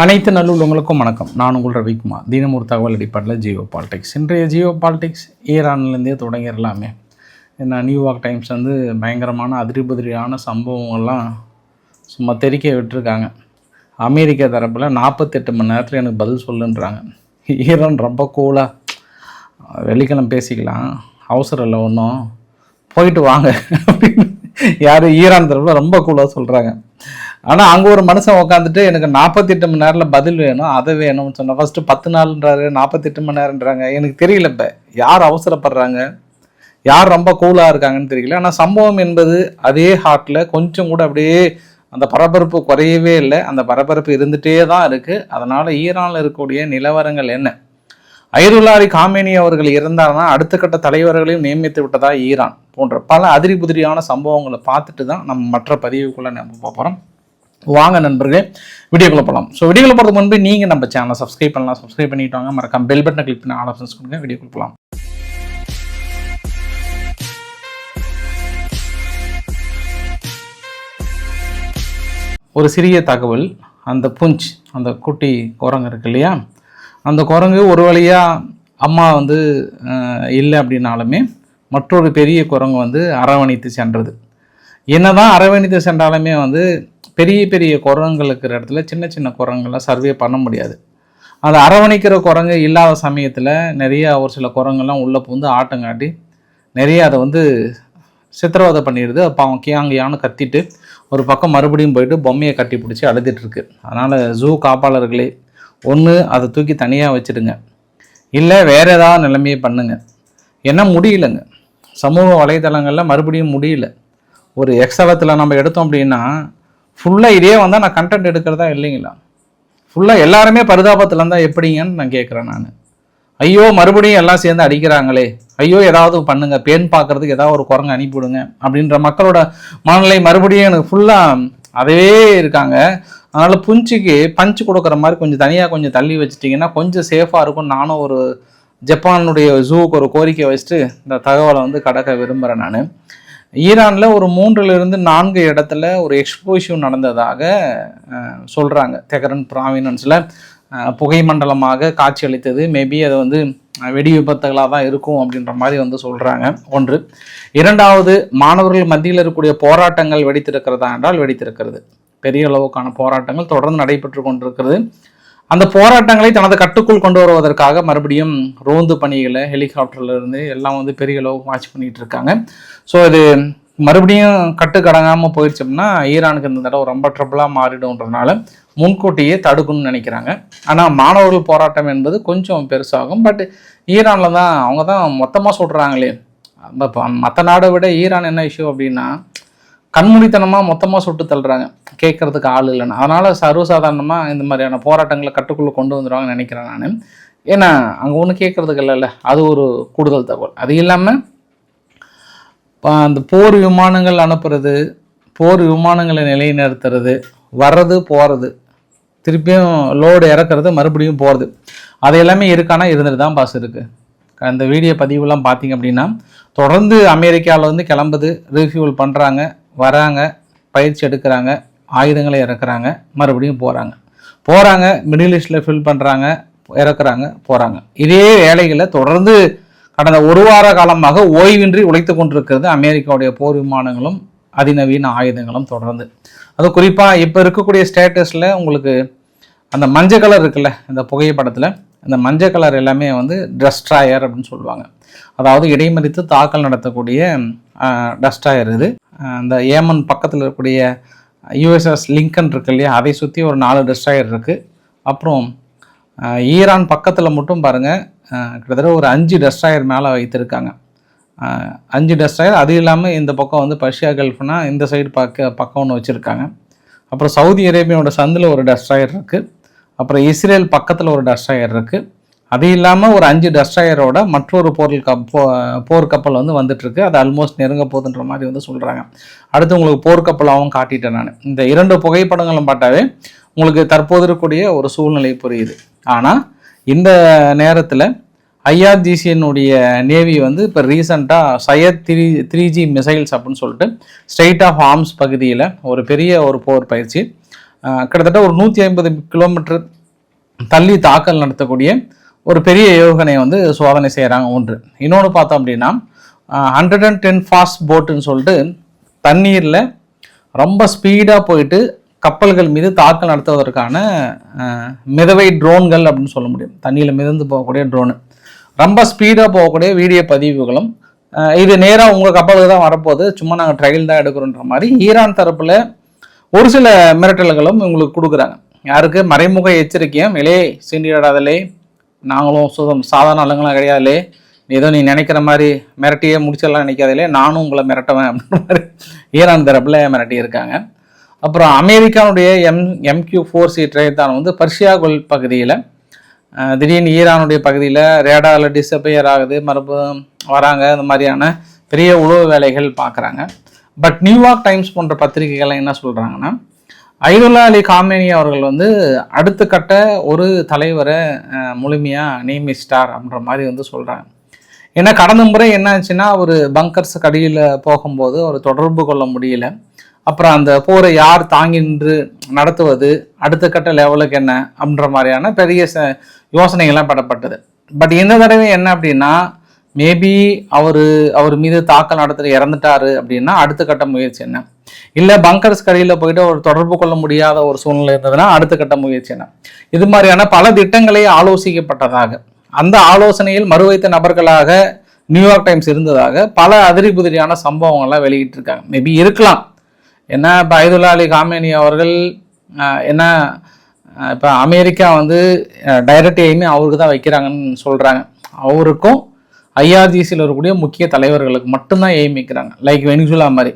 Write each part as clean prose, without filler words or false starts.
அனைத்து நல்லுள்ளவங்களுக்கும் வணக்கம். நான் உங்கள் ரவிக்குமார். தினம் ஒரு தகவல் அடிப்படையில் ஜியோ பாலிடிக்ஸ். இன்றைய ஜியோ பாலிடிக்ஸ் ஈரான்லேருந்தே தொடங்கிடலாமே. ஏன்னா நியூயார்க் டைம்ஸ் வந்து பயங்கரமான அதிரிபதிரியான சம்பவங்கள்லாம் சும்மா தெரிக்க விட்டுருக்காங்க. அமெரிக்கா தரப்பில் 48 மணி நேரத்தில் எனக்கு பதில் சொல்லுன்றாங்க. ஈரான் ரொம்ப கூலாக வெள்ளிக்கிழமை பேசிக்கலாம், அவசரம் இல்லை ஒன்றும், போயிட்டு வாங்க அப்படின்னு யார் ஈரான் தரப்பில் ரொம்ப கூலாக சொல்கிறாங்க. ஆனால் அங்கே ஒரு மனுஷன் உட்காந்துட்டு எனக்கு 48 மணி நேரத்தில் பதில் வேணும், அதை வேணும்னு சொன்னால் ஃபஸ்ட்டு 10 நாள்ன்றாரு, 48 மணி நேரம்ன்றாங்க. எனக்கு தெரியல இப்போ யார் அவசரப்படுறாங்க, யார் ரொம்ப கூலாக இருக்காங்கன்னு தெரியல. ஆனால் சம்பவம் என்பது அதே ஹார்ட்டில் கொஞ்சம் கூட அப்படியே அந்த பரபரப்பு குறையவே இல்லை. அந்த பரபரப்பு இருந்துகிட்டே தான் இருக்குது. அதனால் ஈரானில் இருக்கக்கூடிய நிலவரங்கள் என்ன, அயதுல்லா அலி காமேனி அவர்கள் இருந்தார்னா அடுத்த கட்ட தலைவர்களையும் நியமித்து விட்டதா ஈரான் போன்ற பல அதிரிபுதிரியான சம்பவங்களை பார்த்துட்டு தான் நம்ம மற்ற பதிவுக்குள்ளே நம்ம போகிறோம். வாங்க நண்பர்களே, வீடியோக்குள்ளே போகலாம். ஸோ வீடியோக்குள்ள போகிறதுக்கு முன்பு நீங்கள் நம்ம சேனலை சப்ஸ்கிரைப் பண்ணலாம். சப்ஸ்கிரைப் பண்ணிட்டு வாங்க, மறக்காம பெல் பட்டனை கிளிக் பண்ணி ஆல் ஆப்ஷன்ஸ் கொடுங்க. வீடியோக்குள்ள போகலாம். ஒரு சிறிய தகவல். அந்த புஞ்ச், அந்த குட்டி குரங்கு இருக்கு இல்லையா, அந்த குரங்கு ஒரு வழியாக அம்மா வந்து இல்லை அப்படின்னாலுமே மற்றொரு பெரிய குரங்கு வந்து அரவணைத்து சென்றது. என்னதான் அரவணைத்து சென்றாலுமே வந்து பெரிய பெரிய குரங்குகள் இருக்கிற இடத்துல சின்ன சின்ன குரங்குலாம் சர்வே பண்ண முடியாது. அதை அரவணைக்கிற குரங்கு இல்லாத சமயத்தில் நிறைய ஒரு சில குரங்கெல்லாம் உள்ளே புகுந்து ஆட்டங்காட்டி நிறைய அதை வந்து சித்திரவதை பண்ணிடுது. அப்போ அவன் கியாங்கியான்னு கத்திட்டு ஒரு பக்கம் மறுபடியும் போயிட்டு பொம்மையை கட்டி பிடிச்சி அழுதுட்டுருக்கு. அதனால் ஜூ காப்பாளர்களே, ஒன்று அதை தூக்கி தனியாக வச்சுடுங்க, இல்லை வேறு ஏதாவது நிலைமையை பண்ணுங்க. ஏன்னா முடியலைங்க, சமூக வலைதளங்களில் மறுபடியும் முடியல. ஒரு எக்ஸலத்தில் நம்ம எடுத்தோம் அப்படின்னா ஃபுல்லாக இதே வந்தால் நான் கண்டென்ட் எடுக்கிறதா இல்லைங்களா, ஃபுல்லாக எல்லாருமே பரிதாபத்தில் இருந்தால் எப்படிங்கன்னு நான் கேட்குறேன். நான் ஐயோ மறுபடியும் எல்லாம் சேர்ந்து அடிக்கிறாங்களே, ஐயோ ஏதாவது பண்ணுங்க, பேன் பார்க்குறதுக்கு ஏதாவது ஒரு குரங்கு அனுப்பிவிடுங்க அப்படின்ற மக்களோட மனநிலை மறுபடியும் எனக்கு ஃபுல்லாக அதே இருக்காங்க. அதனால் புஞ்சிக்கு பஞ்சு கொடுக்குற மாதிரி கொஞ்சம் தனியாக கொஞ்சம் தள்ளி வச்சுட்டிங்கன்னா கொஞ்சம் சேஃபாக இருக்கும். நானும் ஒரு ஜப்பானுடைய ஜூவுக்கு ஒரு கோரிக்கை வச்சுட்டு இந்த தகவலை வந்து கடக்க விரும்புகிறேன். நான் ஈரானில் ஒரு 3-4 இடத்துல ஒரு எக்ஸ்ப்ளோசிவ் நடந்ததாக சொல்கிறாங்க. தெஹ்ரான் ப்ராவினன்ஸில் புகை மண்டலமாக காட்சி அளித்தது. மேபி அது வந்து வெடி விபத்துகளாக தான் இருக்கும் அப்படின்ற மாதிரி வந்து சொல்கிறாங்க. ஒன்று. இரண்டாவது, மாணவர்கள் மத்தியில் இருக்கக்கூடிய போராட்டங்கள் வெடித்திருக்கிறதா என்றால் வெடித்திருக்கிறது. பெரிய அளவுக்கான போராட்டங்கள் தொடர்ந்து நடைபெற்று கொண்டிருக்கிறது. அந்த போராட்டங்களை தனது கட்டுக்குள் கொண்டு வருவதற்காக மறுபடியும் ரோந்து பணிகளை ஹெலிகாப்டர்லேருந்து எல்லாம் வந்து பெரிய அளவுக்கு வாட்ச் பண்ணிகிட்டு இருக்காங்க. ஸோ இது மறுபடியும் கட்டுக்கடங்காமல் போயிடுச்சு அப்படின்னா ஈரானுக்கு இந்த தடவை ரொம்ப ட்ரபிளாக மாறிடும்ன்றதுனால முன்கூட்டியே தடுக்கணும்னு நினைக்கிறாங்க. ஆனால் மாணவர்கள் போராட்டம் என்பது கொஞ்சம் பெருசாகும். பட் ஈரானில் தான் அவங்க தான் மொத்தமாக சொல்கிறாங்களே. மற்ற நாடை விட ஈரான் என்ன இஷ்யூ அப்படின்னா கண்மூடித்தனமாக மொத்தமாக சுட்டு தள்ளுறாங்க, கேட்கறதுக்கு ஆள் இல்லைன்னு. அதனால் சர்வசாதாரணமாக இந்த மாதிரியான போராட்டங்களை கட்டுக்குள்ளே கொண்டு வந்துடுவாங்கன்னு நினைக்கிறேன் நான். ஏன்னா அங்கே ஒன்றும் கேட்கறதுக்கு இல்லைல்ல, அது ஒரு கூடுதல் தகவல். அது இல்லாமல் அந்த போர் விமானங்கள் அனுப்புறது, போர் விமானங்களை நிலைநிறுத்துறது, வர்றது போகிறது, திருப்பியும் லோடு இறக்குறது, மறுபடியும் போகிறது, அது எல்லாமே இருக்கானா இருந்துட்டு தான் பாஸ் இருக்குது. அந்த வீடியோ பதிவுலாம் பார்த்திங்க அப்படின்னா தொடர்ந்து அமெரிக்காவில் வந்து கிளம்புது, ரீஃபியூல் பண்ணுறாங்க, வராங்க, பயிற்சி எடுக்கிறாங்க, ஆயுதங்களை இறக்குறாங்க, மறுபடியும் போகிறாங்க, மிடில் ஈஸ்டில் ஃபில் பண்ணுறாங்க, இறக்குறாங்க, போகிறாங்க. இதே வேலைகளை தொடர்ந்து கடந்த ஒரு வார காலமாக ஓய்வின்றி உழைத்து கொண்டிருக்கிறது அமெரிக்காவுடைய போர் விமானங்களும் அதிநவீன ஆயுதங்களும் தொடர்ந்து. அது குறிப்பாக இப்போ இருக்கக்கூடிய ஸ்டேட்டஸில் உங்களுக்கு அந்த மஞ்சள் கலர் இருக்குல்ல, இந்த புகைப்படத்தில் அந்த மஞ்சள் கலர் எல்லாமே வந்து டெஸ்ட்ராயர் அப்படின்னு சொல்லுவாங்க. அதாவது இடைமறித்து தாக்கல் நடத்தக்கூடிய டெஸ்ட்ராயர் இது. அந்த ஏமன் பக்கத்தில் இருக்கக்கூடிய யூஎஸ்எஸ் லிங்கன் இருக்கு இல்லையா, அதை சுற்றி ஒரு 4 டெஸ்ட்ராயர் இருக்குது. அப்புறம் ஈரான் பக்கத்தில் மட்டும் பாருங்கள் கிட்டத்தட்ட ஒரு 5 டெஸ்ட்ராயர் மேலே வைத்திருக்காங்க. 5 டெஸ்ட்ராயர். அது இல்லாமல் இந்த பக்கம் வந்து பர்ஷியா கல்ஃப்னா இந்த சைடு பக்கம் ஒன்று வச்சுருக்காங்க. அப்புறம் சவுதி அரேபியாவோட சந்தில் ஒரு டெஸ்ட்ராயர் இருக்குது. அப்புறம் இஸ்ரேல் பக்கத்தில் ஒரு டெஸ்ட்ராயர் இருக்குது. அது இல்லாமல் ஒரு 5 டெஸ்ட்ராயரோட மற்றொரு போர்க்கப்பல் வந்து வந்துட்டுருக்கு. அது ஆல்மோஸ்ட் நெருங்க போகுதுன்ற மாதிரி வந்து சொல்கிறாங்க. அடுத்து உங்களுக்கு போர்க்கப்பலாகவும் காட்டிட்டேன் நான். இந்த 2 புகைப்படங்களும் பார்த்தாவே உங்களுக்கு தற்போது இருக்கக்கூடிய ஒரு சூழ்நிலை புரியுது. ஆனால் இந்த நேரத்தில் ஐஆர்ஜிசியினுடைய நேவி வந்து இப்போ ரீசெண்டாக சையத் 3G மிசைல்ஸ் அப்படின்னு சொல்லிட்டு ஸ்ட்ரெயிட் ஆஃப் ஆர்ம்ஸ் பகுதியில் ஒரு பெரிய ஒரு போர் பயிற்சி கிட்டத்தட்ட ஒரு 150 கிலோமீட்டர் தள்ளி தாக்கல் நடத்தக்கூடிய ஒரு பெரிய ஏவுகணையை வந்து சோதனை செய்கிறாங்க ஒன்று. இன்னொன்று பார்த்தோம் அப்படின்னா 110 ஃபாஸ்ட் போட்டுன்னு சொல்லிட்டு தண்ணீரில் ரொம்ப ஸ்பீடாக போயிட்டு கப்பல்கள் மீது தாக்கல் நடத்துவதற்கான மிதவை ட்ரோன்கள் அப்படின்னு சொல்ல முடியும். தண்ணியில் மிதந்து போகக்கூடிய ட்ரோனு, ரொம்ப ஸ்பீடாக போகக்கூடிய வீடியோ பதிவுகளும் இது நேராக உங்கள் கப்பலுக்கு தான் வரப்போகுது, சும்மா நாங்கள் ட்ரையல் தான் எடுக்கிறோன்ற மாதிரி ஈரான் தரப்பில் ஒரு சில மிரட்டல்களும் உங்களுக்கு கொடுக்குறாங்க. யாருக்கு? மறைமுக எச்சரிக்கையும், இலே சீண்டிடாதலே, நாங்களும் சாதாரண ஆளுங்களாம் கிடையாதுலே, ஏதோ நீ நினைக்கிற மாதிரி மிரட்டியே முடிச்சிடலாம் நினைக்காதே, நானும் உங்களை மிரட்டுவேன் அப்படின்ற மாதிரி ஈரான் தரப்பில் மிரட்டி இருக்காங்க. அப்புறம் அமெரிக்காவுடைய MQ-4C ட்ரைத்தான் வந்து பர்ஷியா கோல் பகுதியில் திடீர்னு ஈரானுடைய பகுதியில் ரேடாரில் டிஸப்பியர் ஆகுது, மறுபடியும் வராங்க, இந்த மாதிரியான பெரிய உளவு வேலைகள் பார்க்குறாங்க. பட் நியூயார்க் டைம்ஸ் போன்ற பத்திரிகைகள்லாம் என்ன சொல்கிறாங்கன்னா, அயதுல்லா அலி காமேனி அவர்கள் வந்து அடுத்த கட்ட ஒரு தலைவரை முழுமையாக நியமிச்சிட்டார் அப்படின்ற மாதிரி வந்து சொல்கிறாங்க. ஏன்னா கடந்த முறை என்ன ஆச்சுன்னா, ஒரு பங்கர்ஸ் கடியில் போகும்போது ஒரு தொடர்பு கொள்ள முடியல, அப்புறம் அந்த போரை யார் தாங்கி நின்று நடத்துவது, அடுத்த கட்ட லெவலுக்கு என்ன அப்படின்ற மாதிரியான பெரிய யோசனைகள்லாம் படப்பட்டது. பட் இந்த தடவை என்ன அப்படின்னா, மேபி அவர் மீது தாக்கல் நடத்த இறந்துட்டாரு அப்படின்னா அடுத்த கட்ட முயற்சி என்ன, இல்லை பங்கர்ஸ் கடியில் போயிட்டு ஒரு தொடர்பு கொள்ள முடியாத ஒரு சூழ்நிலை இருந்ததுன்னா அடுத்த கட்ட முயற்சி என்ன, இது மாதிரியான பல திட்டங்களை ஆலோசிக்கப்பட்டதாக, அந்த ஆலோசனையில் மறுவைத்த நபர்களாக நியூயார்க் டைம்ஸ் இருந்ததாக பல அதிரி புதிரியான சம்பவங்கள்லாம் வெளியிட்டிருக்காங்க. மேபி இருக்கலாம். ஏன்னா இப்போ அயதுல்லா அலி காமேனி அவர்கள் என்ன இப்போ அமெரிக்கா வந்து டைரக்ட் எய்மே அவருக்கு தான் வைக்கிறாங்கன்னு சொல்கிறாங்க. அவருக்கும் IRGCயில் இருக்கக்கூடிய முக்கிய தலைவர்களுக்கு மட்டும்தான் எய்ம் வைக்கிறாங்க. லைக் வெனிசுலா மாதிரி.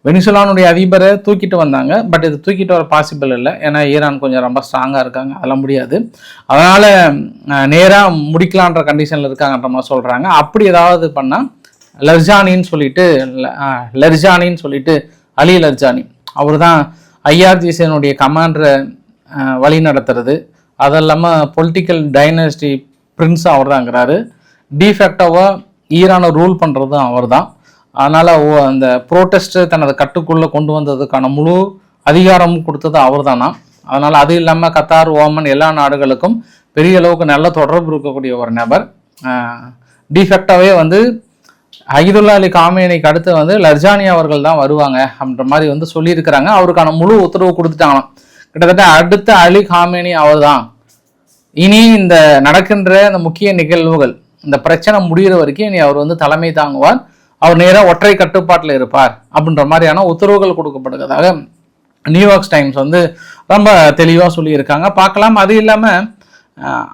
வெனிசுலானுடைய அதிபரை தூக்கிட்டு வந்தாங்க, பட் இது தூக்கிட்டு வர பாசிபிள் இல்லை. ஏன்னா ஈரான் கொஞ்சம் ரொம்ப ஸ்ட்ராங்காக இருக்காங்க, அதெல்லாம் முடியாது. அதனால் நேராக முடிக்கலான்ற கண்டிஷனில் இருக்காங்கன்ற மாதிரி சொல்கிறாங்க. அப்படி ஏதாவது பண்ணால் லர்ஜானின்னு சொல்லிட்டு அலி லர்ஜானி அவர் தான் IRGCனுடைய கமாண்டரை வழி நடத்துறது, அது இல்லாமல் பொலிட்டிக்கல் டைனஸ்டி பிரின்ஸ் அவர் தாங்கிறாரு, டிஃபேக்டாவாக ஈரானை ரூல் பண்ணுறதும் அவர் தான். அதனால் அந்த ப்ரோட்டஸ்ட்டு தனது கட்டுக்குள்ளே கொண்டு வந்ததுக்கான முழு அதிகாரமும் கொடுத்தது அவர் தானா. அதனால் அது இல்லாமல் கத்தார், ஓமன் எல்லா நாடுகளுக்கும் பெரிய அளவுக்கு நல்ல தொடர்பு இருக்கக்கூடிய ஒரு நபர். டிஃபேக்டாகவே வந்து அயதுல்லா அலி காமேனிக்கு அடுத்து வந்து லர்ஜானி அவர்கள் தான் வருவாங்க அப்படின்ற மாதிரி வந்து சொல்லியிருக்கிறாங்க. அவருக்கான முழு உத்தரவு கொடுத்துட்டாங்களாம். கிட்டத்தட்ட அடுத்த அலி காமேனி அவர் தான் இனி இந்த நடக்கின்ற இந்த முக்கிய நிகழ்வுகள், இந்த பிரச்சனை முடிகிற வரைக்கும் இனி அவர் வந்து தலைமை தாங்குவார், அவர் நேராக ஒற்றை கட்டுப்பாட்டில் இருப்பார் அப்படின்ற மாதிரியான உத்தரவுகள் கொடுக்கப்படுகிறதாக நியூயார்க் டைம்ஸ் வந்து ரொம்ப தெளிவாக சொல்லியிருக்காங்க. பார்க்கலாம். அது இல்லாமல்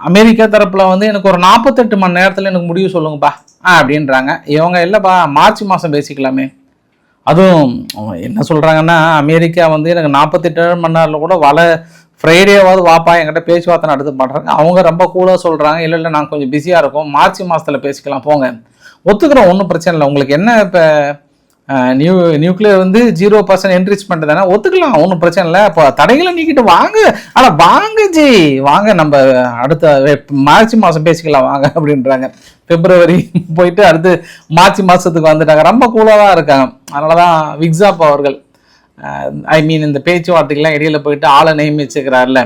அமெரிக்கா தரப்பில் வந்து எனக்கு ஒரு 48 மணி நேரத்தில் எனக்கு முடிவு சொல்லுங்கப்பா அப்படின்றாங்க. இவங்க இல்லைப்பா மார்ச் மாதம் பேசிக்கலாமே. அதுவும் என்ன சொல்கிறாங்கன்னா, அமெரிக்கா வந்து எனக்கு 48 மணி நேரத்தில் கூட ஃப்ரைடேவாவது வாப்பா என்கிட்ட பேச்சுவார்த்தை நடத்த மாட்டாங்க. அவங்க ரொம்ப கூலாக சொல்கிறாங்க, இல்லை நான் கொஞ்சம் பிஸியாக இருக்கும், மார்ச் மாதத்தில் பேசிக்கலாம் போங்க, ஒத்துக்கிறோம், ஒன்றும் பிரச்சனை இல்லை. உங்களுக்கு என்ன இப்போ நியூக்ளியர் வந்து 0% என்ரிச்மெண்ட் தானே, ஒத்துக்கலாம், ஒன்றும் பிரச்சனை இல்லை. இப்போ தடைகளை நீக்கிட்டு வாங்க, ஆனால் வாங்க ஜி வாங்க, நம்ம அடுத்த மார்ச் மாதம் பேசிக்கலாம் வாங்க அப்படின்றாங்க. பிப்ரவரி போயிட்டு அடுத்து மார்ச் மாதத்துக்கு வந்துட்டாங்க. ரொம்ப கூலாக தான் இருக்காங்க. அதனால தான் விக்ஸாப் அவர்கள் இந்த பேச்சுவார்த்தைக்கெல்லாம் இடையில போயிட்டு ஆளை நியமிச்சுக்கிறார்ல,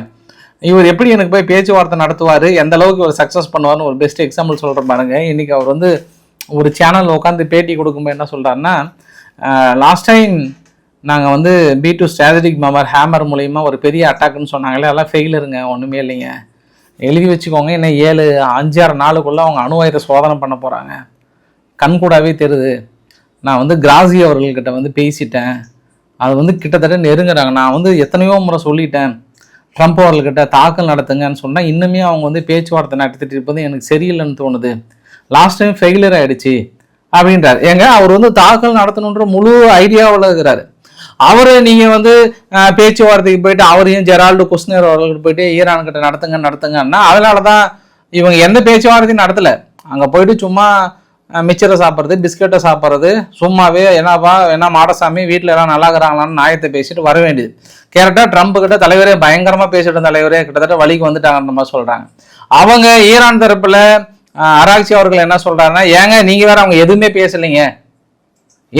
இவர் எப்படி எனக்கு போய் பேச்சுவார்த்தை நடத்துவார், எந்த அளவுக்கு ஒரு சக்ஸஸ் பண்ணுவார்னு ஒரு பெஸ்ட் எக்ஸாம்பிள் சொல்கிற பாருங்க. இன்றைக்கி அவர் வந்து ஒரு சேனல் உட்காந்து பேட்டி கொடுக்கும்போது என்ன சொல்கிறாருன்னா, லாஸ்ட் டைம் நாங்கள் வந்து B2 ஸ்ட்ராட்டஜிக் ஹேமர் மூலயமா ஒரு பெரிய அட்டாக்னு சொன்னாங்களே, அதெல்லாம் ஃபெயிலருங்க, ஒன்றுமே இல்லைங்க, எழுதி வச்சுக்கோங்க, இன்னும் 5-6 நாளுக்குள்ளே அவங்க அணு ஆயுத சோதனை பண்ண போகிறாங்க, கண்கூடாவே தெரியுது. நான் வந்து கிராசி அவர்கள்கிட்ட வந்து பேசிட்டேன், அது வந்து கிட்டத்தட்ட நெருங்குறாங்க. நான் வந்து எத்தனையோ முறை சொல்லிட்டேன் ட்ரம்ப் அவர்கள்கிட்ட தாக்கல் நடத்துங்கன்னு சொன்னால் இன்னுமே அவங்க வந்து பேச்சுவார்த்தை நடத்திட்டு இருப்பது எனக்கு சரியில்லைன்னு தோணுது, லாஸ்ட் டைம் ஃபெயிலியர் ஆகிடுச்சு அப்படின்றார். ஏங்க அவர் வந்து தாக்கல் நடத்தணுன்ற முழு ஐடியாவில் இருக்கிறாரு. அவரு நீங்கள் வந்து பேச்சுவார்த்தைக்கு போயிட்டு அவரையும் ஜெரால்டு குஸ்னர் அவர்களுக்கு போயிட்டு ஈரான்கிட்ட நடத்துங்கன்னா அதனால தான் இவங்க எந்த பேச்சுவார்த்தையும் நடத்தலை. அங்கே போயிட்டு சும்மா மிச்சரை சாப்பிட்றது, பிஸ்கெட்டை சாப்பிட்றது, சும்மாவே என்ன மாடசாமி வீட்டில் எல்லாம் நல்லா இருக்கிறாங்களான்னு நாயத்தை பேசிட்டு வர வேண்டியது. கரெக்டாக ட்ரம்ப் கிட்ட தலைவரே பயங்கரமாக பேசிட்டு தலைவரே கிட்டத்தட்ட வழிக்கு வந்துட்டாங்கன்ற மாதிரி சொல்கிறாங்க. அவங்க ஈரான் தரப்பில் அராக்சி அவர்கள் என்ன சொல்கிறாருன்னா, ஏங்க நீங்கள் வேற அவங்க எதுவுமே பேசலைங்க,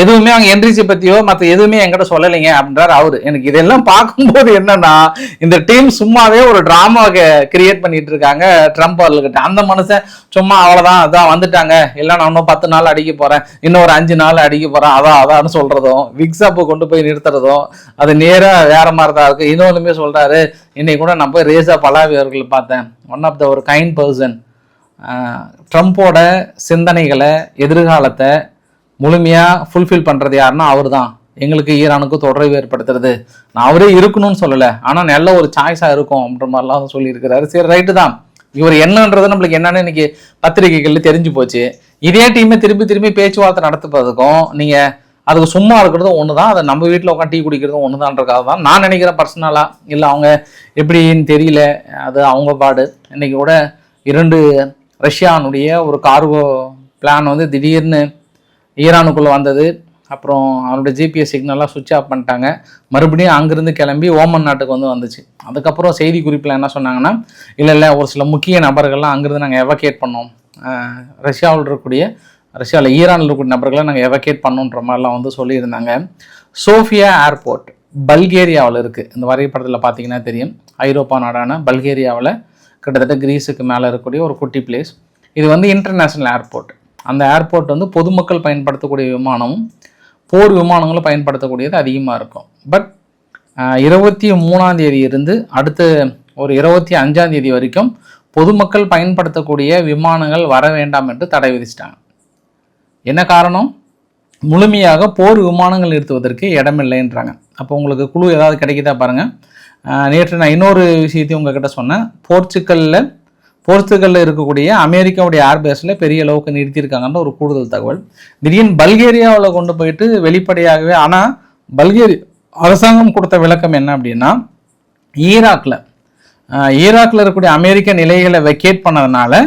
எதுவுமே அவங்க என்ட்ரிஸை பத்தியோ மற்ற எதுவுமே என்கிட்ட சொல்லலைங்க அப்படின்றாரு அவரு. எனக்கு இதெல்லாம் பார்க்கும்போது என்னன்னா, இந்த டீம் சும்மாவே ஒரு டிராமா கிரியேட் பண்ணிட்டு இருக்காங்க ட்ரம்ப் அவர்கிட்ட. அந்த மனுஷன் சும்மா அவ்வளவுதான், அதான் வந்துட்டாங்க, இல்லை நான் இன்னும் 10 நாள் அடிக்க போறேன், இன்னும் ஒரு 5 நாள் அடிக்க போறேன், அதான்னு சொல்றதும், விக்ஸாப்பை கொண்டு போய் நிறுத்துறதும் அது நேரா வேற மாதிரி தான் இருக்கு. இன்னொன்றுமே சொல்றாரு, இன்னைக்கு கூட நான் போய் ரேசா பலாவி அவர்களை பார்த்தேன். ஒன் ஆஃப் த ஒரு கைண்ட் பர்சன். ட்ரம்ப்போட சிந்தனைகளை எதிர்காலத்தை முழுமையாக ஃபுல்ஃபில் பண்ணுறது யாருன்னா அவர் தான். எங்களுக்கு ஈரானுக்கு தொடர்பு ஏற்படுத்துறது, நான் அவரே இருக்கணும்னு சொல்லலை, ஆனால் நல்ல ஒரு சாய்ஸாக இருக்கும் அப்படின்ற மாதிரிலாம் சொல்லியிருக்கிறாரு. சரி, ரைட்டு தான். இவர் என்னன்றது நம்மளுக்கு என்னன்னு இன்னைக்கு பத்திரிகைகள் தெரிஞ்சு போச்சு. இதே டீமை திரும்பி திரும்பி பேச்சுவார்த்தை நடத்துறதுக்கும் நீங்கள் அதுக்கு சும்மா இருக்கிறதும் ஒன்று தான், அதை நம்ம வீட்டில் உட்காந்து டீ குடிக்கிறதும் ஒன்று தான்றக்காக தான் நான் நினைக்கிறேன் பர்சனலாக. இல்லை அவங்க எப்படின்னு தெரியல, அது அவங்க பாடு. இன்னைக்கு கூட 2 ரஷ்யானுடைய ஒரு கார்கோ பிளான் வந்து திடீர்னு ஈரானுக்குள்ளே வந்தது. அப்புறம் அவருடைய ஜிபிஎஸ் சிக்னல்லாம் சுவிட்ச் ஆஃப் பண்ணிட்டாங்க. மறுபடியும் அங்கேருந்து கிளம்பி ஓமன் நாட்டுக்கு வந்துச்சு. அதுக்கப்புறம் செய்தி குறிப்பில் என்ன சொன்னாங்கன்னா, இல்லை ஒரு சில முக்கிய நபர்கள்லாம் அங்கேருந்து நாங்கள் எவகேட் பண்ணோம், ரஷ்யாவில் ஈரானில் இருக்கக்கூடிய நபர்களை நாங்கள் எவகேட் பண்ணோன்ற மாதிரிலாம் வந்து சொல்லியிருந்தாங்க. சோஃபியா ஏர்போர்ட் பல்கேரியாவில் இருக்குது. இந்த வரைபடத்தில் பார்த்தீங்கன்னா தெரியும். ஐரோப்பா நாடான பல்கேரியாவில் கிட்டத்தட்ட கிரீஸுக்கு மேலே இருக்கக்கூடிய ஒரு குட்டி பிளேஸ். இது வந்து இன்டர்நேஷ்னல் ஏர்போர்ட். அந்த ஏர்போர்ட் வந்து பொதுமக்கள் பயன்படுத்தக்கூடிய விமானமும் போர் விமானங்களும் பயன்படுத்தக்கூடியது அதிகமாக இருக்கும். பட் 23ஆம் தேதி இருந்து அடுத்து ஒரு 25ஆம் தேதி வரைக்கும் பொதுமக்கள் பயன்படுத்தக்கூடிய விமானங்கள் வர வேண்டாம் என்று தடை விதிச்சிட்டாங்க. என்ன காரணம்? முழுமையாக போர் விமானங்கள் நிறுத்துவதற்கு இடமில்லைன்றாங்க. அப்போ உங்களுக்கு குழு ஏதாவது கிடைக்குதா பாருங்கள். நேற்று நான் இன்னொரு விஷயத்தையும் உங்ககிட்ட சொன்னேன். போர்ச்சுகல்ல இருக்கக்கூடிய அமெரிக்காவுடைய ஏர்பேஸில் பெரிய அளவுக்கு நிறுத்தியிருக்காங்கன்ற ஒரு கூடுதல் தகவல். திடீர்னு பல்கேரியாவில் கொண்டு போயிட்டு வெளிப்படையாகவே, ஆனால் பல்கேரியா அரசாங்கம் கொடுத்த விளக்கம் என்ன அப்படின்னா, ஈராக்கில் இருக்கக்கூடிய அமெரிக்க நிலைகளை வெக்கேட் பண்ணதுனால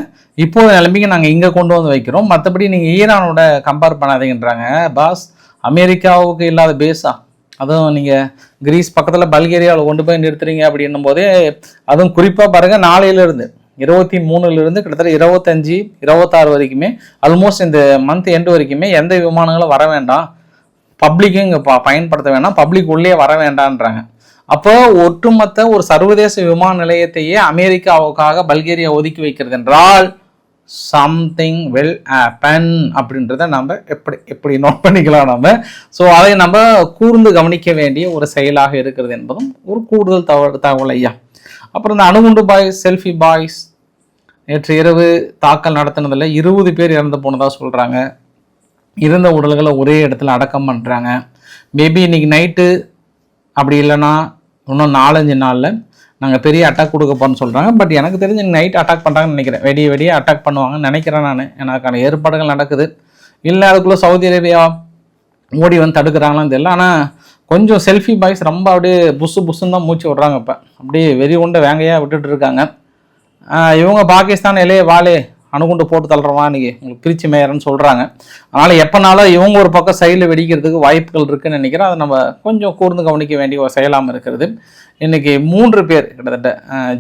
இப்போது நிலைமைக்கு நாங்கள் இங்கே கொண்டு வந்து வைக்கிறோம், மற்றபடி நீங்கள் ஈரானோட கம்பேர் பண்ணாதீங்கன்றாங்க. பாஸ், அமெரிக்காவுக்கு இல்லாத பேஸா? அதுவும் நீங்கள் கிரீஸ் பக்கத்தில் பல்கேரியாவில் கொண்டு போய் நிறுத்துறீங்க அப்படின்னும் போதே, அதுவும் குறிப்பாக பாருங்கள், நாளையிலிருந்து 23 கிட்டத்தட்ட 25, 26 வரைக்குமே, ஆல்மோஸ்ட் இந்த மந்த் எண்டு வரைக்குமே எந்த விமானங்களும் வர வேண்டாம், பப்ளிக்கும் இங்கே பயன்படுத்த வேண்டாம், பப்ளிக் உள்ளே வர வேண்டான்றாங்க. அப்போ ஒட்டுமொத்த ஒரு சர்வதேச விமான நிலையத்தையே அமெரிக்காவுக்காக பல்கேரியா ஒதுக்கி வைக்கிறது என்றால் சம்திங் வில் ஹேப்பன் அப்படின்றத நம்ம எப்படி நோட் பண்ணிக்கலாம் நம்ம. ஸோ அதை நம்ம கூர்ந்து கவனிக்க வேண்டிய ஒரு செயலாக இருக்கிறது என்பதும் ஒரு கூடுதல் தகவல் ஐயா. அப்புறம் இந்த அணுகுண்டு பாய்ஸ், செல்ஃபி பாய்ஸ் நேற்று இரவு தாக்கல் நடத்தினதில் 20 பேர் இறந்து போனதாக சொல்கிறாங்க. இருந்த உடல்களை ஒரே இடத்துல அடக்கம் பண்ணுறாங்க. மேபி இன்னைக்கு நைட்டு, அப்படி இல்லைன்னா இன்னும் 4-5 நாளில் நாங்கள் பெரிய அட்டாக் கொடுக்க போகிறோன்னு சொல்கிறாங்க. பட் எனக்கு தெரிஞ்சு நைட் அட்டாக் பண்ணுறாங்கன்னு நினைக்கிறேன். வெடியே அட்டாக் பண்ணுவாங்கன்னு நினைக்கிறேன் நான். எனக்கான ஏற்பாடுகள் நடக்குது. இல்லை அதுக்குள்ளே சவுதி அரேபியா மோடி வந்து தடுக்கிறாங்களான்னு தெரியல. ஆனால் கொஞ்சம் செல்ஃபி பாய்ஸ் ரொம்ப அப்படியே புஸ்ஸுன்னு தான் மூச்சு விட்றாங்க. இப்போ அப்படியே வெறி கொண்டு வேங்கையாக விட்டுட்டு இருக்காங்க. இவங்க பாகிஸ்தான் இலையே வாலே அணுகுண்டு போட்டு தள்ளுறவா இன்னைக்கு உங்களுக்கு பிரிச்சு மேயறன்னு சொல்கிறாங்க. அதனால் எப்போனாலும் இவங்க ஒரு பக்கம் சைடில் வெடிக்கிறதுக்கு வாய்ப்புகள் இருக்குதுன்னு நினைக்கிறேன். அதை நம்ம கொஞ்சம் கூர்ந்து கவனிக்க வேண்டிய ஒரு செயலாமல் இருக்கிறது. இன்றைக்கி 3 பேர் கிட்டத்தட்ட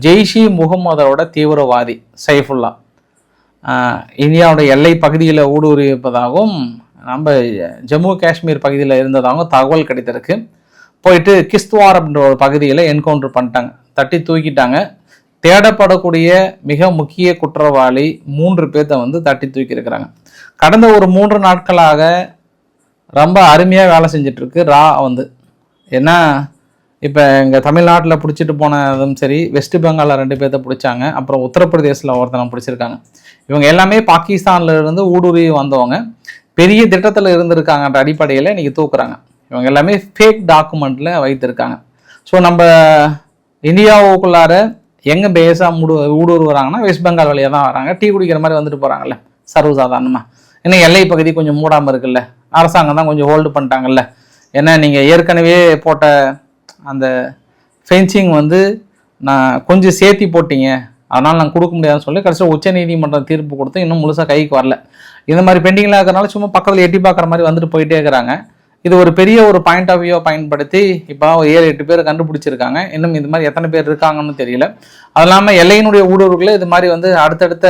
ஜெய்ஷி முகமதோட தீவிரவாதி சைஃபுல்லா இந்தியாவுடைய எல்லை பகுதியில் ஊடுருவிப்பதாகவும் நம்ம ஜம்மு காஷ்மீர் பகுதியில் இருந்ததாகவும் தகவல் கிடைத்திருக்கு. போயிட்டு கிஸ்துவார் அப்படின்ற ஒரு பகுதியில் என்கவுண்டர் பண்ணிட்டாங்க, தட்டி தூக்கிட்டாங்க. தேடப்படக்கூடிய மிக முக்கிய குற்றவாளி 3 பேர்த்த வந்து தட்டி தூக்கி இருக்கிறாங்க. கடந்த ஒரு 3 நாட்களாக ரொம்ப அருமையாக வேலை செஞ்சிட்ருக்கு ரா வந்து. ஏன்னா இப்போ இங்கே தமிழ்நாட்டில் பிடிச்சிட்டு போனதும் சரி, வெஸ்ட் பெங்காலில் 2 பேர்த்த பிடிச்சாங்க, அப்புறம் உத்தரப்பிரதேசில் ஒருத்தனை பிடிச்சிருக்காங்க. இவங்க எல்லாமே பாகிஸ்தானில் இருந்து ஊடுருவி வந்தவங்க, பெரிய திட்டத்தில் இருந்திருக்காங்கன்ற அடிப்படையில் இன்றைக்கி தூக்குறாங்க. இவங்க எல்லாமே ஃபேக் டாக்குமெண்ட்டில் வைத்திருக்காங்க. ஸோ நம்ம இந்தியாவுக்குள்ளார எங்கே பேஸாக ஊடுருவுறாங்கன்னா வெஸ்ட் பெங்கால் வழியாக தான் வராங்க. டீ குடிக்கிற மாதிரி வந்துட்டு போகிறாங்கல்ல சர்வசாதாரணமாக. இன்னும் எல்லை பகுதி கொஞ்சம் மூடாமல் இருக்குல்ல, அரசாங்கம் தான் கொஞ்சம் ஹோல்டு பண்ணிட்டாங்கல்ல. ஏன்னா நீங்கள் ஏற்கனவே போட்ட அந்த ஃபென்சிங் வந்து நான் கொஞ்சம் சேர்த்தி போட்டிங்க, அதனால் நான் கொடுக்க முடியாதுன்னு சொல்லி கடைசியில் உச்சநீதிமன்றம் தீர்ப்பு கொடுத்து இன்னும் முழுசாக கைக்கு வரல. இந்த மாதிரி பெண்டிங்கில் இருக்கிறனால சும்மா பக்கத்தில் எட்டி பார்க்குற மாதிரி வந்துட்டு போயிட்டே இருக்கிறாங்க. இது ஒரு பெரிய ஒரு பாயிண்ட் ஆஃப் வியூவை பயன்படுத்தி இப்போ 7-8 பேர் கண்டுபிடிச்சிருக்காங்க. இன்னும் இது மாதிரி எத்தனை பேர் இருக்காங்கன்னு தெரியல. அது இல்லாமல் எல்லையினுடைய ஊடுருவுகளை இது மாதிரி வந்து அடுத்தடுத்த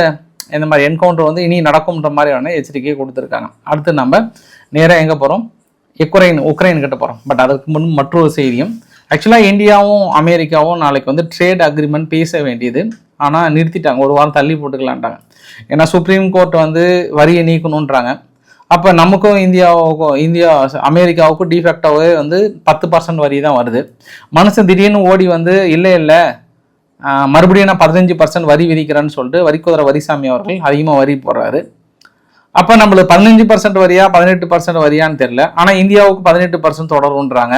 இந்த மாதிரி என்கவுண்டர் வந்து இனி நடக்கும்ன்ற மாதிரியான எச்சரிக்கையை கொடுத்துருக்காங்க. அடுத்து நம்ம நேராக எங்கே போகிறோம்? உக்ரைன் கிட்ட போகிறோம். பட் அதுக்கு முன் மற்றொரு செய்தியும், ஆக்சுவலாக இந்தியாவும் அமெரிக்காவும் நாளைக்கு வந்து ட்ரேட் அக்ரிமெண்ட் பேச வேண்டியது, ஆனால் நிறுத்திட்டாங்க, ஒரு வாரம் தள்ளி போட்டுக்கலான்ட்டாங்க. ஏன்னா சுப்ரீம் கோர்ட் வந்து வரியை நீக்கணுன்றாங்க. அப்போ நமக்கும் அமெரிக்காவுக்கும் டிஃபேக்டாவே வந்து 10% வரி தான் வருது. மனுஷன் திடீர்னு ஓடி வந்து இல்லை மறுபடியும் நான் 15% வரி விதிக்கிறேன்னு சொல்லிட்டு வரிக்குதிரை வரிசாமி அவர்கள் அதிகமாக வரி போடுறாரு. அப்போ நம்மளுக்கு 15% வரியா 18% வரியான்னு தெரியல. ஆனால் இந்தியாவுக்கு 18% தொடருன்றாங்க.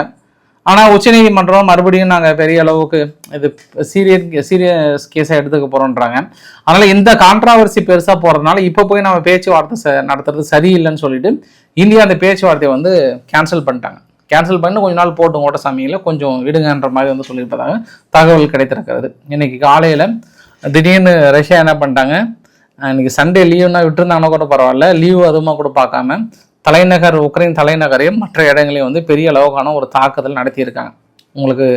ஆனால் உச்சநீதிமன்றம் மறுபடியும் நாங்கள் பெரிய அளவுக்கு இது சீரியஸ் கேஸை எடுத்துக்க போகிறோன்றாங்க. அதனால் இந்த கான்ட்ராவர்சி பெருசாக போகிறதுனால இப்போ போய் நம்ம பேச்சுவார்த்தை நடத்துறது சரியில்லைன்னு சொல்லிட்டு இந்தியா அந்த பேச்சுவார்த்தையை வந்து கேன்சல் பண்ணிட்டாங்க. கேன்சல் பண்ணி கொஞ்ச நாள் போட்டும் ஓட்ட சாமியில் கொஞ்சம் விடுங்கன்ற மாதிரி வந்து சொல்லியிருப்பதாக தகவல் கிடைத்திருக்கிறது. இன்னைக்கு காலையில் திடீர்னு ரஷ்யா என்ன பண்ணிட்டாங்க, இன்னைக்கு சண்டே லீவுனா விட்டுருந்தாங்கன்னா கூட பரவாயில்ல, லீவு அதுமா கூட பார்க்காம உக்ரைன் தலைநகரையும் மற்ற இடங்களையும் வந்து பெரிய அளவுக்கான ஒரு தாக்குதல் நடத்தியிருக்காங்க. உங்களுக்கு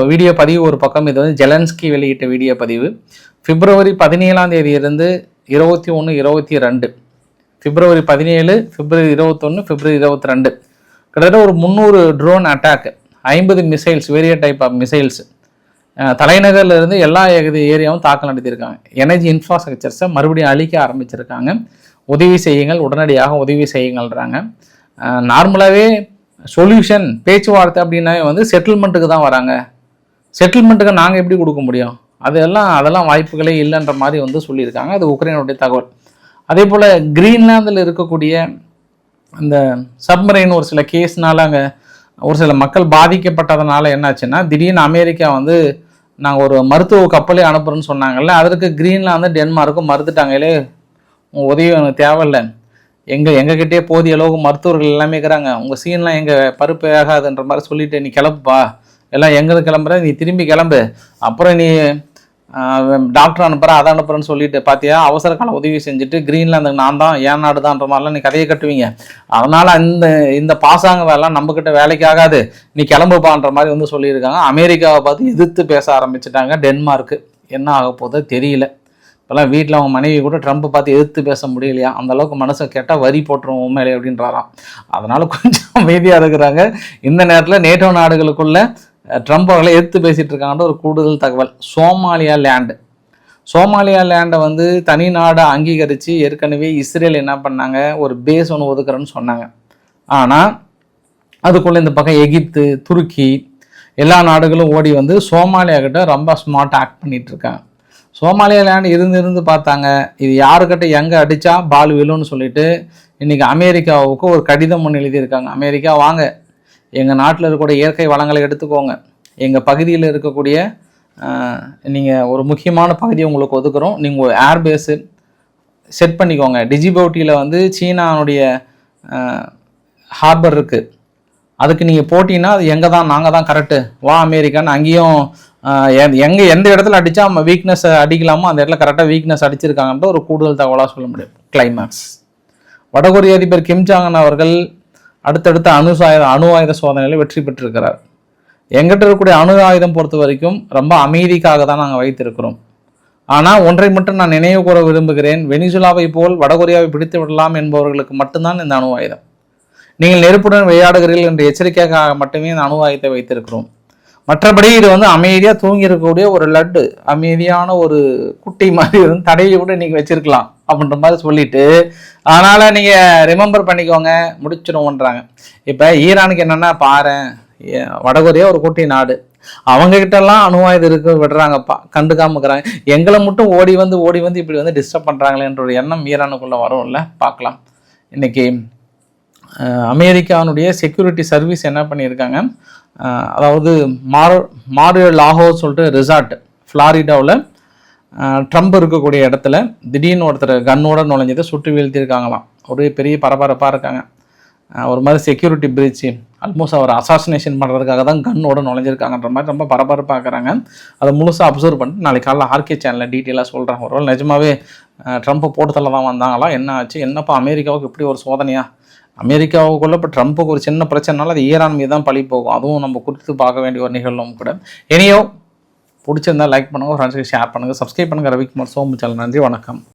வீடியோ பதிவு ஒரு பக்கம், இது வந்து ஜெலன்ஸ்கி வெளியிட்ட வீடியோ பதிவு. பிப்ரவரி 17 21, 22, பிப்ரவரி 17, பிப்ரவரி 21, பிப்ரவரி 22 கிட்டத்தட்ட ஒரு 300 drone attack, 50 missiles, various type of missiles தலைநகரில் இருந்து எல்லா ஏரியாவும் தாக்கல் நடத்தியிருக்காங்க. எனர்ஜி இன்ஃப்ராஸ்ட்ரக்சர்ஸை மறுபடியும் அழிக்க ஆரம்பிச்சிருக்காங்க. உதவி செய்யுங்கள், உடனடியாக உதவி செய்யுங்கள்ன்றாங்க. நார்மலாகவே சொல்யூஷன் பேச்சுவார்த்தை அப்படின்னாவே வந்து செட்டில்மெண்ட்டுக்கு தான் வராங்க. செட்டில்மெண்ட்டுக்கு நாங்கள் எப்படி கொடுக்க முடியும், அதெல்லாம் வாய்ப்புகளே இல்லைன்ற மாதிரி வந்து சொல்லியிருக்காங்க. அது உக்ரைனுடைய தகவல். அதே போல் கிரீன்லாந்தில் இருக்கக்கூடிய அந்த சப்மரைன் ஒரு சில கேஸ்னால அங்கே ஒரு சில மக்கள் பாதிக்கப்பட்டதுனால என்னாச்சுன்னா, திடீர்னு அமெரிக்கா வந்து நாங்கள் ஒரு மருத்துவ கப்பலே அனுப்புகிறோன்னு சொன்னாங்கல்ல, அதற்கு கிரீன்லாந்து டென்மார்க்கும் மறுத்துட்டாங்களே, உங்கள் உதவி எனக்கு தேவையில்லை, எங்ககிட்டே போதிய அளவுக்கு மருத்துவர்கள் எல்லாமே இருக்கிறாங்க, உங்கள் சீன்லாம் எங்கள் பருப்பு ஆகாதுன்ற மாதிரி சொல்லிட்டு நீ கிளம்புப்பா, எல்லாம் எங்கேருந்து கிளம்புற, நீ திரும்பி கிளம்பு, அப்புறம் நீ டாக்டர் அனுப்புகிறேன் அதை அனுப்புகிறேன்னு சொல்லிட்டு பார்த்தியா அவசர கால உதவி செஞ்சுட்டு கிரீன்லாந்துக்கு நான் தான் ஏன் நாடு தான்ன்ற மாதிரிலாம் நீ கதையை கட்டுவீங்க, அதனால் இந்த பாசாங்க வேலைலாம் நம்மக்கிட்ட வேலைக்கு ஆகாது, நீ கிளம்புப்பான்ற மாதிரி வந்து சொல்லியிருக்காங்க. அமெரிக்காவை பார்த்து எதிர்த்து பேச ஆரம்பிச்சுட்டாங்க டென்மார்க்கு. என்ன ஆக போதோ தெரியல. இப்போல்லாம் வீட்டில் அவங்க மனைவி கூட ட்ரம்ப்பை பார்த்து எதிர்த்து பேச முடியலையா, அந்தளவுக்கு மனசை கேட்டால் வரி போட்டுருவோம் உண்மையிலே அப்படின்றாராம். அதனால் கொஞ்சம் அமைதியாக இருக்கிறாங்க. இந்த நேரத்தில் நேட்டோ நாடுகளுக்குள்ள ட்ரம்ப் அவர்களை எதிர்த்து பேசிகிட்டு இருக்காங்கன்ற ஒரு கூடுதல் தகவல். சோமாலியா லேண்டை வந்து தனி நாடை அங்கீகரித்து ஏற்கனவே இஸ்ரேல் என்ன பண்ணாங்க, ஒரு பேஸ் ஒன்று ஒதுக்குறேன்னு சொன்னாங்க. ஆனால் அதுக்குள்ளே இந்த பக்கம் எகிப்து, துருக்கி எல்லா நாடுகளும் ஓடி வந்து சோமாலியா கிட்ட ரொம்ப ஸ்மார்ட்டாக ஆக்ட் பண்ணிகிட்டு இருக்காங்க. சோமாலியா லேண்ட் இருந்து பார்த்தாங்க, இது யாருக்கிட்ட எங்கே அடித்தா பால் விழுன்னு சொல்லிட்டு இன்றைக்கி அமெரிக்காவுக்கு ஒரு கடிதம் ஒன்று எழுதியிருக்காங்க. அமெரிக்கா வாங்க, எங்கள் நாட்டில் இருக்கக்கூடிய இயற்கை வளங்களை எடுத்துக்கோங்க, எங்கள் பகுதியில் இருக்கக்கூடிய நீங்கள் ஒரு முக்கியமான பகுதியை உங்களுக்கு ஒதுக்குறோம், நீங்கள் ஒரு ஏர்பேஸு செட் பண்ணிக்கோங்க. டிஜிபவுட்டியில் வந்து சீனாவுடைய ஹார்பர் இருக்குது, அதுக்கு நீங்கள் போட்டிங்கன்னா அது நாங்கள் தான் கரெக்டு, வா அமெரிக்கான்னு அங்கேயும் எந்த இடத்துல அடித்தா வீக்னஸ் அடிக்கலாமோ அந்த இடத்துல கரெக்டாக வீக்னஸ் அடிச்சிருக்காங்கன்ற ஒரு கூடுதல் தகவலாக சொல்ல முடியும். கிளைமேக்ஸ், வடகொரிய அதிபர் கிம் ஜாங் உன் அவர்கள் அடுத்தடுத்த அணு ஆயுத சோதனையில் வெற்றி பெற்றிருக்கிறார். எங்கிட்ட இருக்கக்கூடிய அணு ஆயுதம் பொறுத்த வரைக்கும் ரொம்ப அமைதிக்காக தான் நாங்கள் வைத்திருக்கிறோம். ஆனால் ஒன்றை மட்டும் நான் நினைவு கூற விரும்புகிறேன், வெனிசுலாவை போல் வடகொரியாவை பிடித்து விடலாம் என்பவர்களுக்கு மட்டும்தான் இந்த அணு ஆயுதம். நீங்கள் நெருப்புடன் விளையாடுகிறீர்கள் என்ற எச்சரிக்கைக்காக மட்டுமே இந்த அணு ஆயுதத்தை வைத்திருக்கிறோம். மற்றபடி இது வந்து அமைதியாக தூங்கி இருக்கக்கூடிய ஒரு லட்டு, அமைதியான ஒரு குட்டி மாதிரி வந்து தடையை கூட நீங்கள் வச்சிருக்கலாம் அப்படின்ற மாதிரி சொல்லிட்டு, அதனால் நீங்கள் ரிமெம்பர் பண்ணிக்கோங்க முடிச்சிடுவோன்றாங்க. இப்போ ஈரானுக்கு என்னென்னா பாரு, வடகொரியா ஒரு குட்டி நாடு, அவங்ககிட்டலாம் அணு ஆயுதம் இருக்கு விடுறாங்கப்பா, கண்டுக்காமக்கிறாங்க, எங்களை மட்டும் ஓடி வந்து இப்படி வந்து டிஸ்டர்ப் பண்ணுறாங்களேன்ற ஒரு எண்ணம் ஈரானுக்குள்ளே வரும்ல. பார்க்கலாம். இன்னைக்கு அமெரிக்காவுடைய செக்யூரிட்டி சர்வீஸ் என்ன பண்ணியிருக்காங்க, அதாவது மாரியோ லாகோ சொல்லிட்டு ரிசார்ட் ஃப்ளாரிடாவில் ட்ரம்ப் இருக்கக்கூடிய இடத்துல திடீர்னு ஒருத்தர் கன்னோட நுழைஞ்சதை சுட்டு வீழ்த்தியிருக்காங்களாம். ஒரு பெரிய பரபரப்பாக இருக்காங்க. ஒரு மாதிரி செக்யூரிட்டி பிரீச், ஆல்மோஸ்ட் அவர் அசாசினேஷன் பண்ணுறதுக்காக தான் கன்னோட நுழைஞ்சிருக்காங்கன்ற மாதிரி ரொம்ப பரபரப்பாக்குறாங்க. அதை முழுசாக அப்சர்வ் பண்ணிட்டு நாளைக்கு காலைல ஆர்கே சேனலில் டீட்டெயிலாக சொல்கிறாங்க. ஒரு நிஜமாவே ட்ரம்ப்பை போட்டதில் தான் வந்தாங்களா, என்ன ஆச்சு, என்னப்பா அமெரிக்காவுக்கு இப்படி ஒரு சோதனையா, அமெரிக்காவுக்குள்ள இப்போ ட்ரம்ப்புக்கு ஒரு சின்ன பிரச்சனைனால அது ஈரான் மீது தான் பழி போகும். அதுவும் நம்ம குறித்து பார்க்க வேண்டிய ஒரு நிகழ்வும் கூட. பிடிச்சிருந்தால் லைக் பண்ணுங்கள், ஃப்ரெண்ட்ஸுக்கு ஷேர் பண்ணுங்கள், சப்ஸ்கிரைப் பண்ணுங்கள். ரவிக்குமார் சோமு சேனல். நன்றி, வணக்கம்.